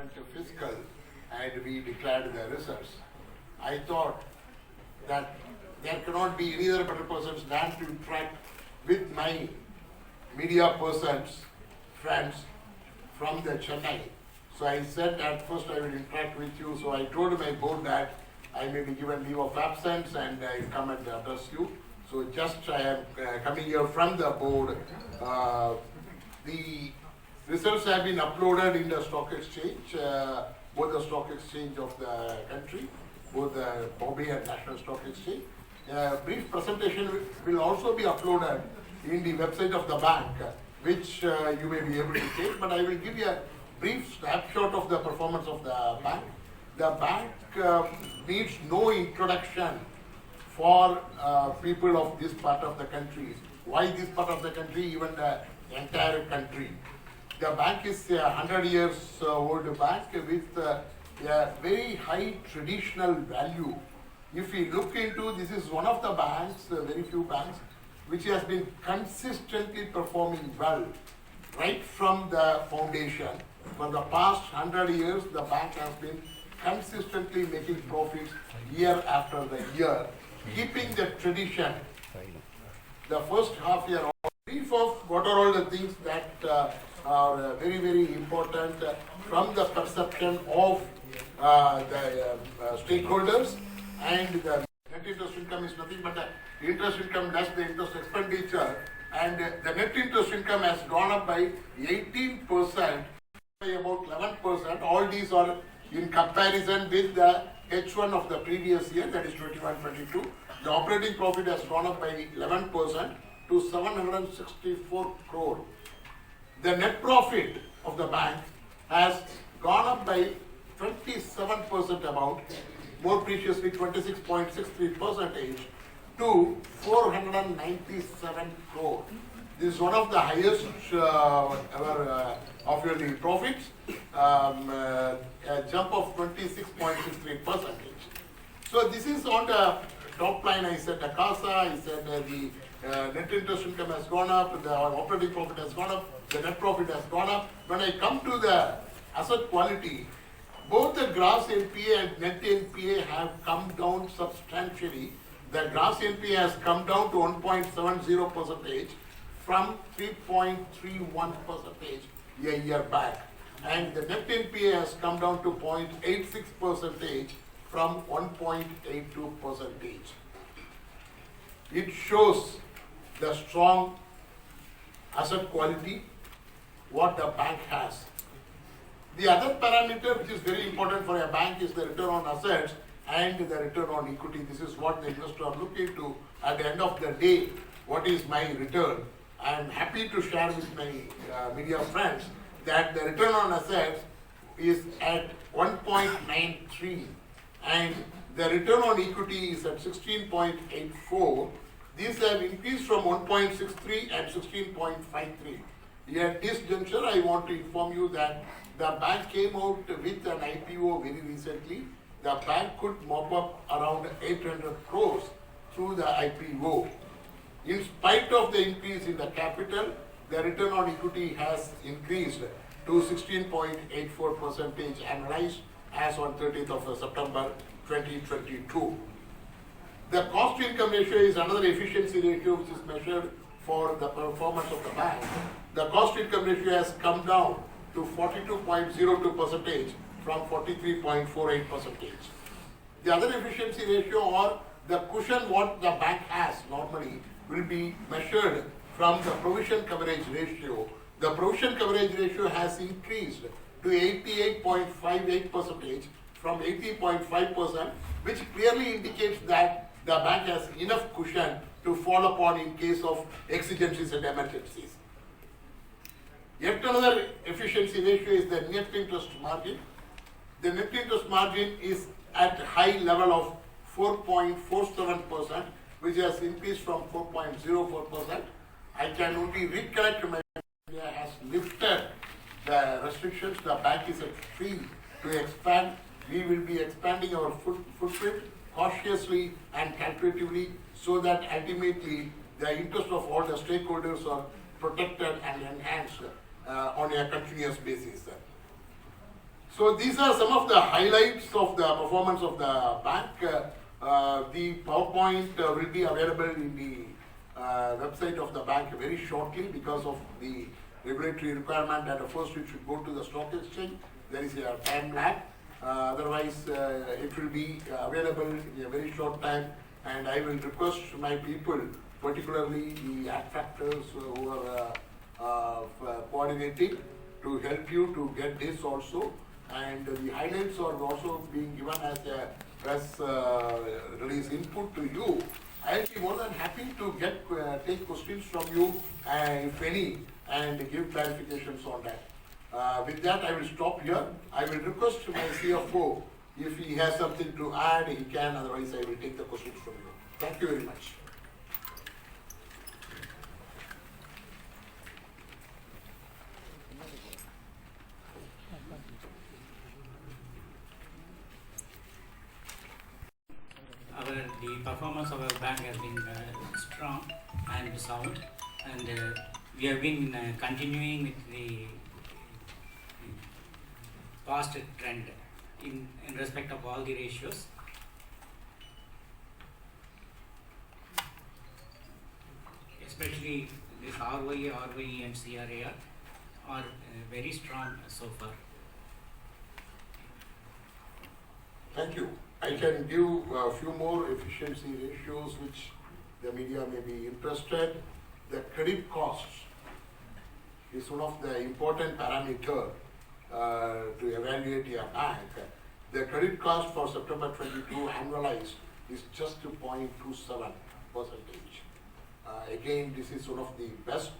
went to fiscal and we declared the results, I thought that there cannot be any other better persons than to interact with my media persons, friends from the Chennai. So I said that first I will interact with you. So I told my board that I may be given leave of absence and I will come and address you. So just I am coming here from the board. The results have been uploaded in the stock exchange, both the stock exchange of the country, both the Bombay and National Stock Exchange. Brief presentation will also be uploaded in the website of the bank, which you may be able to take, but I will give you a brief snapshot of the performance of the bank. The bank needs no introduction for people of this part of the country. Why this part of the country? Even the entire country. The bank is a 100 years old bank with a very high traditional value. If we look into, this is one of the banks, very few banks, which has been consistently performing well right from the foundation. For the past 100 years, the bank has been consistently making profits year after the year, keeping the tradition. The first half year, brief of what are all the things that are very, very important from the perception of the stakeholders. And the net interest income is nothing but the interest income less the interest expenditure, and the net interest income has gone up by 18%, by about 11%. All these are in comparison with the H1 of the previous year, that is 21-22. The operating profit has gone up by 11% to 764 crore. The net profit of the bank has gone up by 27% about, more preciously 26.63% to 497 crore. This is one of the highest ever of yearly profits, a jump of 26.63%. So this is on the top line. I said the CASA, I said the net interest income has gone up, the operating profit has gone up, the net profit has gone up. When I come to the asset quality, both the gross NPA and net NPA have come down substantially. The gross NPA has come down to 1.70% from 3.31% a year back. And the net NPA has come down to 0.86% from 1.82%. It shows the strong asset quality what the bank has. The other parameter which is very important for a bank is the return on assets and the return on equity. This is what the investor are looking to at the end of the day. What is my return? I am happy to share with my media friends that the return on assets is at 1.93 and the return on equity is at 16.84. These have increased from 1.63 and 16.53. At this juncture, I want to inform you that the bank came out with an IPO very recently. The bank could mop up around 800 crores through the IPO. In spite of the increase in the capital, the return on equity has increased to 16.84% annualized as on 30th of September 2022. The cost income ratio is another efficiency ratio which is measured for the performance of the bank. The cost income ratio has come down to 42.02% from 43.48%. The other efficiency ratio or the cushion what the bank has normally will be measured from the provision coverage ratio. The provision coverage ratio has increased to 88.58% from 80.5%, which clearly indicates that the bank has enough cushion to fall upon in case of exigencies and emergencies. Yet another efficiency ratio is the net interest margin. The net interest margin is at high level of 4.47%, which has increased from 4.04%. I can only recollect my India has lifted the restrictions. The bank is free to expand. We will be expanding our footprint cautiously and calculatively so that ultimately the interest of all the stakeholders are protected and enhanced on a continuous basis. So these are some of the highlights of the performance of the bank. The PowerPoint will be available in the website of the bank very shortly because of the regulatory requirement that first it should go to the stock exchange. There is a time lag. Otherwise, it will be available in a very short time. And I will request my people, particularly the attractors who are coordinating, to help you to get this also. And the highlights are also being given as a press release input to you. I'll be more than happy to take questions from you, if any, and give clarifications on that. With that, I will stop here. I will request my CFO, if he has something to add, he can. Otherwise, I will take the questions from you. Thank you very much. The performance of our bank has been strong and sound, and we have been continuing with the past trend in respect of all the ratios. Especially this ROE, ROE and CRAR are very strong so far. Thank you. I can give a few more efficiency ratios which the media may be interested. The credit costs is one of the important parameter to evaluate your bank. The credit cost for September 22 annualized is just 0.27%. Again, this is one of the best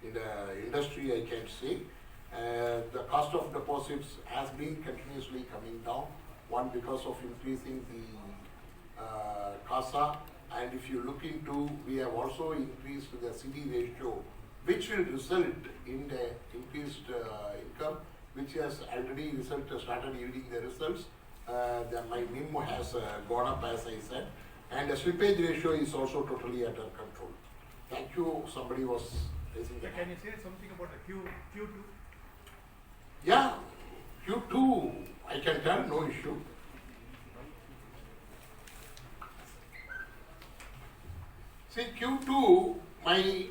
in the industry, I can say. The cost of deposits has been continuously coming down. One, because of increasing the CASA, and if you look into, we have also increased the CD ratio, which will result in the increased income, which has already started yielding the results. My NIM has gone up, as I said, and the slippage ratio is also totally under control. Thank you. Somebody was raising the hand. Can you say something about the Q2? Yeah, Q2, I can tell, no issue. See, Q2, my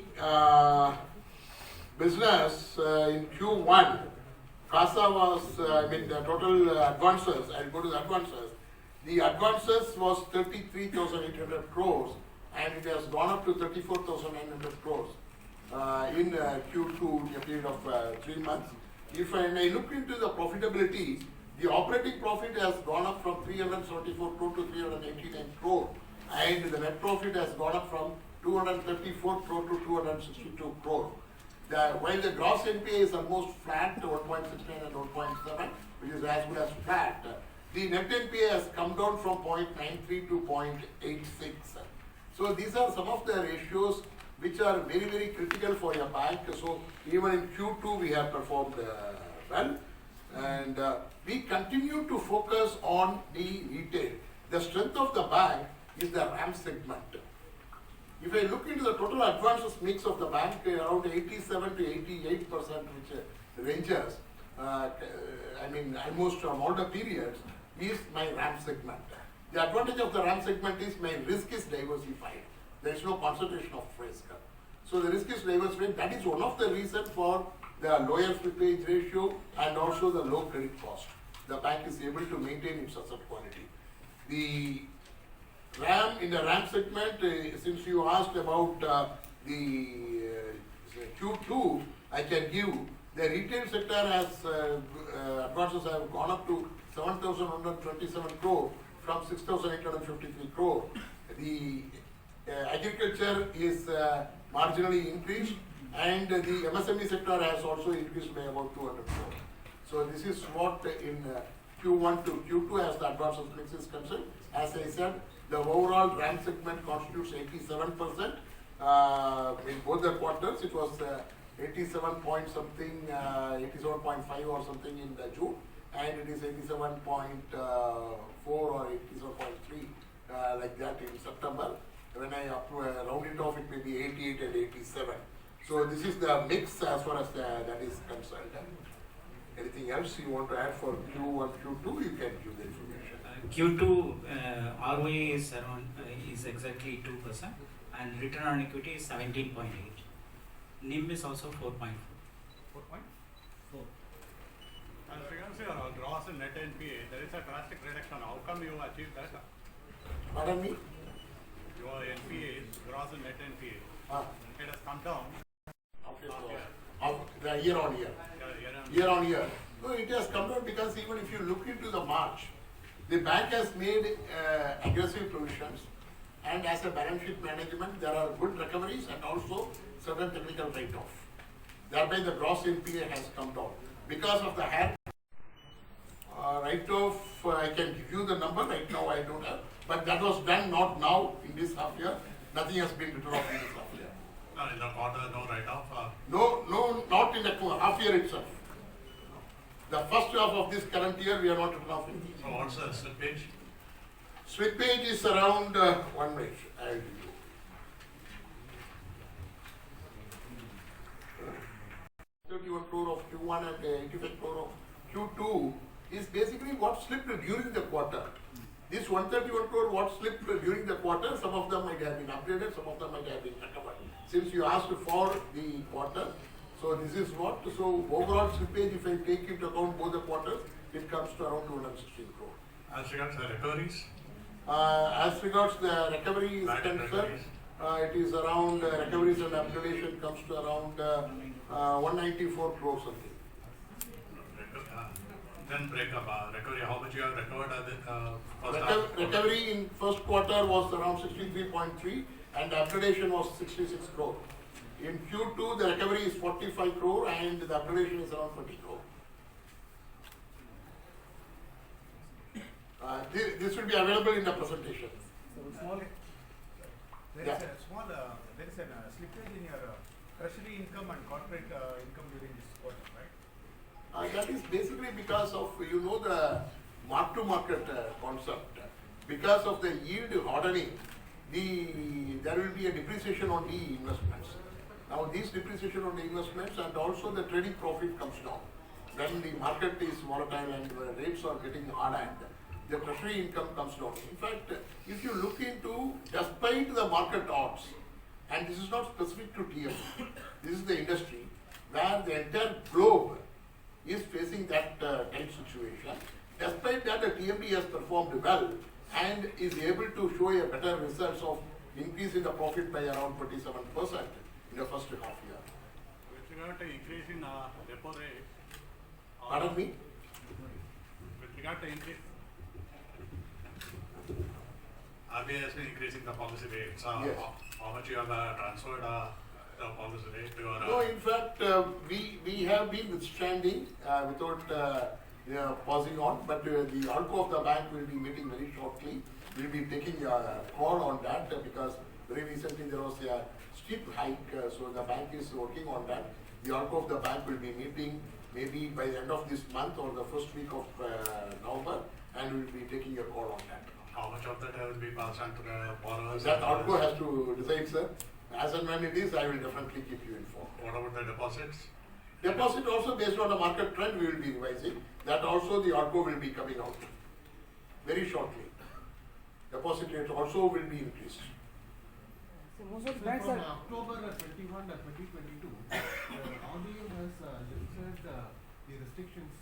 business in Q1, CASA was, the total advances, I'll go to the advances. The advances was 33,800 crores and it has gone up to 34,900 crores in Q2, in a period of 3 months. If I look into the profitability, the operating profit has gone up from 374 crore to 389 crore, and the net profit has gone up from 234 crore to 262 crore. While the gross NPA is almost flat to 1.69 and 1.7, which is as good as flat, the net NPA has come down from 0.93 to 0.86. So these are some of the ratios which are very, very critical for your bank. So even in Q2 we have performed well, and we continue to focus on the retail. The strength of the bank is the RAM segment. If I look into the total advances mix of the bank, around 87 to 88%, which ranges, almost from all the periods, is my RAM segment. The advantage of the RAM segment is my risk is diversified. There is no concentration of risk. So the risk is diversified. That is one of the reasons for the lower slippage ratio and also the low credit cost. The bank is able to maintain its asset quality. The RAM, in the RAM segment, since you asked about the Q2, I can give the retail sector has advances have gone up to 7,127 crore from 6,853 crore. The agriculture is marginally increased, and the MSME sector has also increased by about 200 crore. So this is what in Q1 to Q2 as the advances mix is concerned. As I said, the overall RAM segment constitutes 87%. In both the quarters, it was 87 point something, 87.5 or something in the June, and it is 87.4 or 87.3 like that in September. When I round it off, it may be 88 and 87. So this is the mix as far as that is concerned. Anything else you want to add for Q1, Q2? You can give the information. Q2 ROA is around is exactly 2% and return on equity is 17.8. NIM is also 4.4. 4 point? 4. And regards to your gross and net NPA, there is a drastic reduction. How come you achieved that? Pardon me? Your NPAs, gross and net NPA, it has come down. Okay, so, year on year. Yeah, Year on year. No, it has come down because even if you look into the March, the bank has made aggressive provisions, and as a balance sheet management, there are good recoveries and also certain technical write-off. Thereby, the gross NPA has come down. Because of the write-off, I can give you the number. Right now, I don't have. But that was done not now in this half year. Nothing has been written off in this half year. in the quarter, no write-off? No, not in the half year itself. The first half of this current year, we are not written off anything. So what's the slippage? Slippage is around 1 minute. I will give you. 31 crore of Q1 and 85 crore of Q2 is basically what slipped during the quarter. This 131 crore what slipped during the quarter, some of them might have been upgraded, some of them might have been recovered. Since you asked for the quarter, so this is what, so overall slippage, if I take into account both the quarters, it comes to around 216 crore. As regards the recoveries? As regards the recovery is Back concerned, recoveries. it is around recoveries and upgradation comes to around 194 crore something. Then breakup, recovery, how much you have recovered at the first half? Recovery in first quarter was around 63.3 and upgradation was 66 crore. In Q2, the recovery is 45 crore and the upgradation is around 40 crore. This will be available in the presentation. So small, there Yeah. is a small, there is a slippage in your treasury income and corporate income during this quarter, right? That is basically because of, the mark-to-market concept. Because of the yield hardening, there will be a depreciation on the investments. Now, this depreciation on the investments and also the trading profit comes down. When the market is volatile and the rates are getting hardened, the treasury income comes down. In fact, if you look into, despite the market odds, and this is not specific to TMB, this is the industry, where the entire globe is facing that tight situation. Despite that, the TMB has performed well and is able to show a better results of increase in the profit by around 27% in the first half year. With regard to increase in repo rate. Pardon me? With regard to increase. RBI has been increasing the policy rates. Yes. How much you have transferred the policy rate to your... No, in fact, we have been withstanding without pausing on, but the ALCO of the bank will be meeting very shortly. We will be taking a call on that because very recently there was a steep hike, so the bank is working on that. The ALCO of the bank will be meeting maybe by the end of this month or the first week of November, and we will be taking a call on that. How much of that will be passed on to the borrowers? That ALCO has to decide, sir. As and when it is, I will definitely keep you informed. What about the deposits? Deposit also based on the market trend we will be revising. That also the ALCO will be coming out very shortly. Deposit rate also will be increased. So most of the banks from October 21 to 2022, RBI has lifted the restrictions.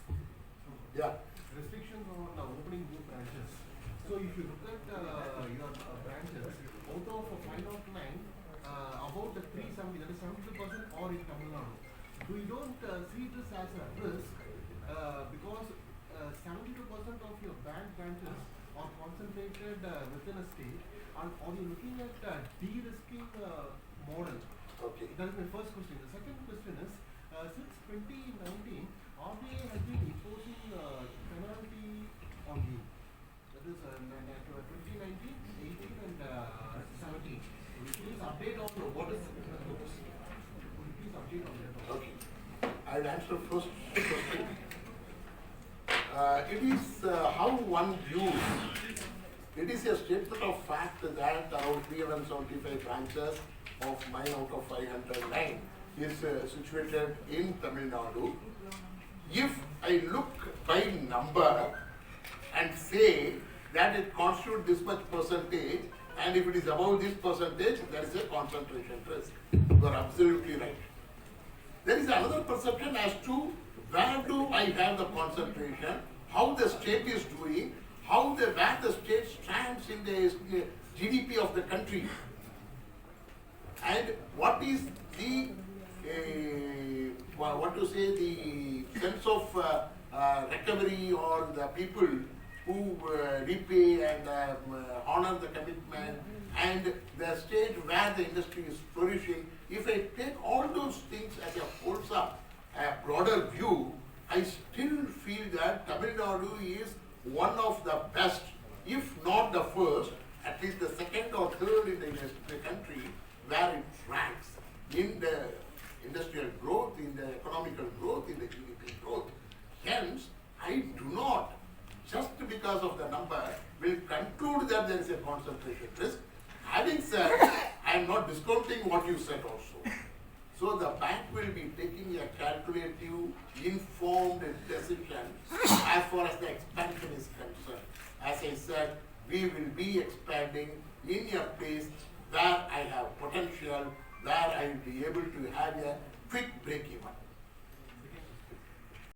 Yeah. Restrictions on opening new branches. So if you look at your branches, out of 509, about the 370, that is 72% are in Tamil Nadu. We don't see this as a risk because 72% of your bank branches are concentrated within a state. And are you looking at de-risking model? Okay. That is my first question. The second question is, since 2019, RBI has been imposing penalty on you. That is 2019, 18 and 17. Will you please update on what is the penalty? Will you please update on that? Okay. I will answer first question. It is how one views. It is a statement of fact that around 375 branches of mine out of 509 is situated in Tamil Nadu. if I look by number and say that it constitutes this much percentage, and if it is above this percentage, there is a concentration risk. You are absolutely right. There is another perception as to where do I have the concentration, how the state is doing, where the state stands in the GDP of the country, and what is the the sense of recovery, or the people who repay and honor the commitment, and the state where the industry is flourishing. If I take all those things as a wholesome, a broader view, I still feel that Tamil Nadu is one of the best, if not the first, at least the second or third in the country, where it ranks in the industrial growth, in the economical growth, in the GDP growth. Hence, I do not, just because of the number, will conclude that there is a concentration risk. Having said, I am not discounting what you said also. So the bank will be taking a calculative, informed decision as far as the expansion is concerned. As I said, we will be expanding in a place where I have potential, where I will be able to have a quick break-even.